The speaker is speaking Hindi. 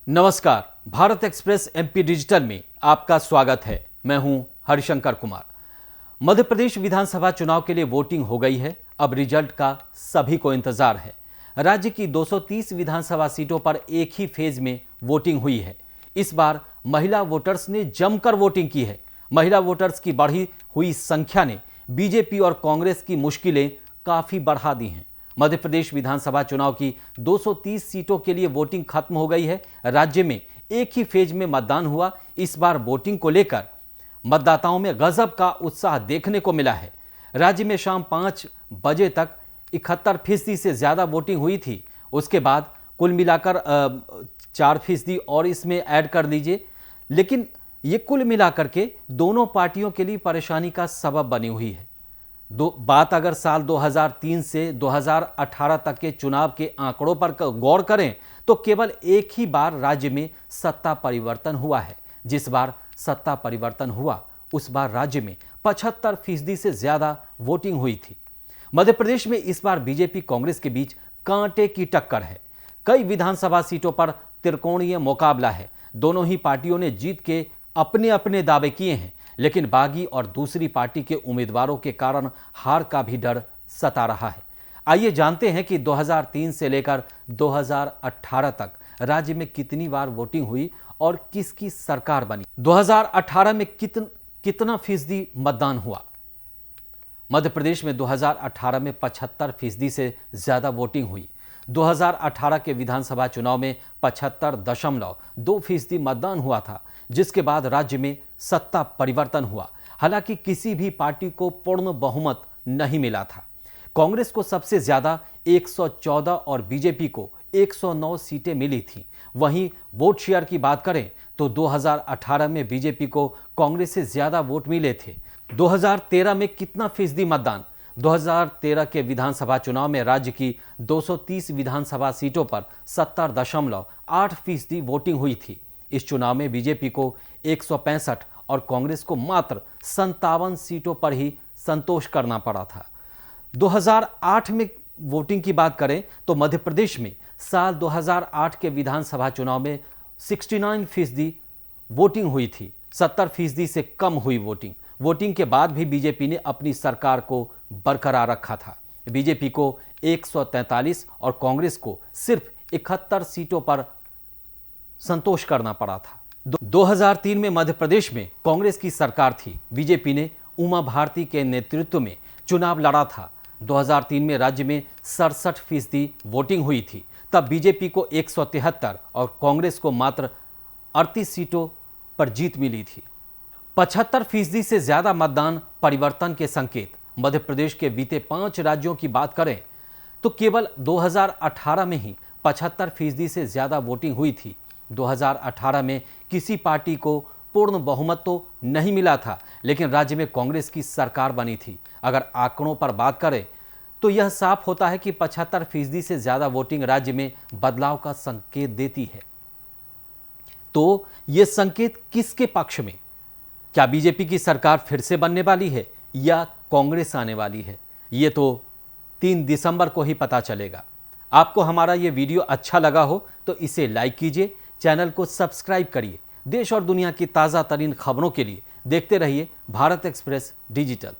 नमस्कार, भारत एक्सप्रेस एमपी डिजिटल में आपका स्वागत है। मैं हूं हरिशंकर कुमार। मध्य प्रदेश विधानसभा चुनाव के लिए वोटिंग हो गई है। अब रिजल्ट का सभी को इंतजार है। राज्य की 230 विधानसभा सीटों पर एक ही फेज में वोटिंग हुई है। इस बार महिला वोटर्स ने जमकर वोटिंग की है। महिला वोटर्स की बढ़ी हुई संख्या ने बीजेपी और कांग्रेस की मुश्किलें काफी बढ़ा दी हैं। मध्य प्रदेश विधानसभा चुनाव की 230 सीटों के लिए वोटिंग खत्म हो गई है। राज्य में एक ही फेज में मतदान हुआ। इस बार वोटिंग को लेकर मतदाताओं में गजब का उत्साह देखने को मिला है। राज्य में शाम 5 बजे तक 71% से ज्यादा वोटिंग हुई थी। उसके बाद कुल मिलाकर 4% और इसमें ऐड कर दीजिए, लेकिन ये कुल मिलाकर के दोनों पार्टियों के लिए परेशानी का सबब बनी हुई है। बात अगर साल 2003 से 2018 तक के चुनाव के आंकड़ों पर गौर करें तो केवल एक ही बार राज्य में सत्ता परिवर्तन हुआ है। जिस बार सत्ता परिवर्तन हुआ उस बार राज्य में 75% से ज्यादा वोटिंग हुई थी। मध्य प्रदेश में इस बार बीजेपी कांग्रेस के बीच कांटे की टक्कर है। कई विधानसभा सीटों पर त्रिकोणीय मुकाबला है। दोनों ही पार्टियों ने जीत के अपने अपने दावे किए हैं, लेकिन बागी और दूसरी पार्टी के उम्मीदवारों के कारण हार का भी डर सता रहा है। आइए जानते हैं कि 2003 से लेकर 2018 तक राज्य में कितनी बार वोटिंग हुई और किसकी सरकार बनी। 2018 में कितना फीसदी मतदान हुआ। मध्य प्रदेश में 2018 में 75% से ज्यादा वोटिंग हुई। 2018 के विधानसभा चुनाव में 75.2% मतदान हुआ था, जिसके बाद राज्य में सत्ता परिवर्तन हुआ। हालांकि किसी भी पार्टी को पूर्ण बहुमत नहीं मिला था। कांग्रेस को सबसे ज्यादा 114 और बीजेपी को 109 सीटें मिली थी। वहीं वोट शेयर की बात करें तो 2018 में बीजेपी को कांग्रेस से ज्यादा वोट मिले थे। 2013 में कितना फीसदी मतदान। 2013 के विधानसभा चुनाव में राज्य की 230 विधानसभा सीटों पर 70.8% वोटिंग हुई थी। इस चुनाव में बीजेपी को 165 और कांग्रेस को मात्र 57 सीटों पर ही संतोष करना पड़ा था। 2008 में वोटिंग की बात करें तो मध्य प्रदेश में साल 2008 के विधानसभा चुनाव में 69% वोटिंग हुई थी। 70% से कम हुई वोटिंग के बाद भी बीजेपी ने अपनी सरकार को बरकरार रखा था। बीजेपी को 143 और कांग्रेस को सिर्फ 71 सीटों पर संतोष करना पड़ा था। 2003 में मध्य प्रदेश में कांग्रेस की सरकार थी। बीजेपी ने उमा भारती के नेतृत्व में चुनाव लड़ा था। 2003 में राज्य में 67% वोटिंग हुई थी। तब बीजेपी को 173 और कांग्रेस को मात्र 38 सीटों पर जीत मिली थी। 75% से ज्यादा मतदान परिवर्तन के संकेत। मध्य प्रदेश के बीते 5 राज्यों की बात करें तो केवल 2018 में ही 75% से ज्यादा वोटिंग हुई थी। 2018 में किसी पार्टी को पूर्ण बहुमत तो नहीं मिला था, लेकिन राज्य में कांग्रेस की सरकार बनी थी। अगर आंकड़ों पर बात करें तो यह साफ होता है कि 75% से ज्यादा वोटिंग राज्य में बदलाव का संकेत देती है। तो यह संकेत किसके पक्ष में? क्या बीजेपी की सरकार फिर से बनने वाली है या कांग्रेस आने वाली है? ये तो 3 दिसंबर को ही पता चलेगा। आपको हमारा ये वीडियो अच्छा लगा हो तो इसे लाइक कीजिए, चैनल को सब्सक्राइब करिए। देश और दुनिया की ताज़ा तरीन खबरों के लिए देखते रहिए भारत एक्सप्रेस डिजिटल।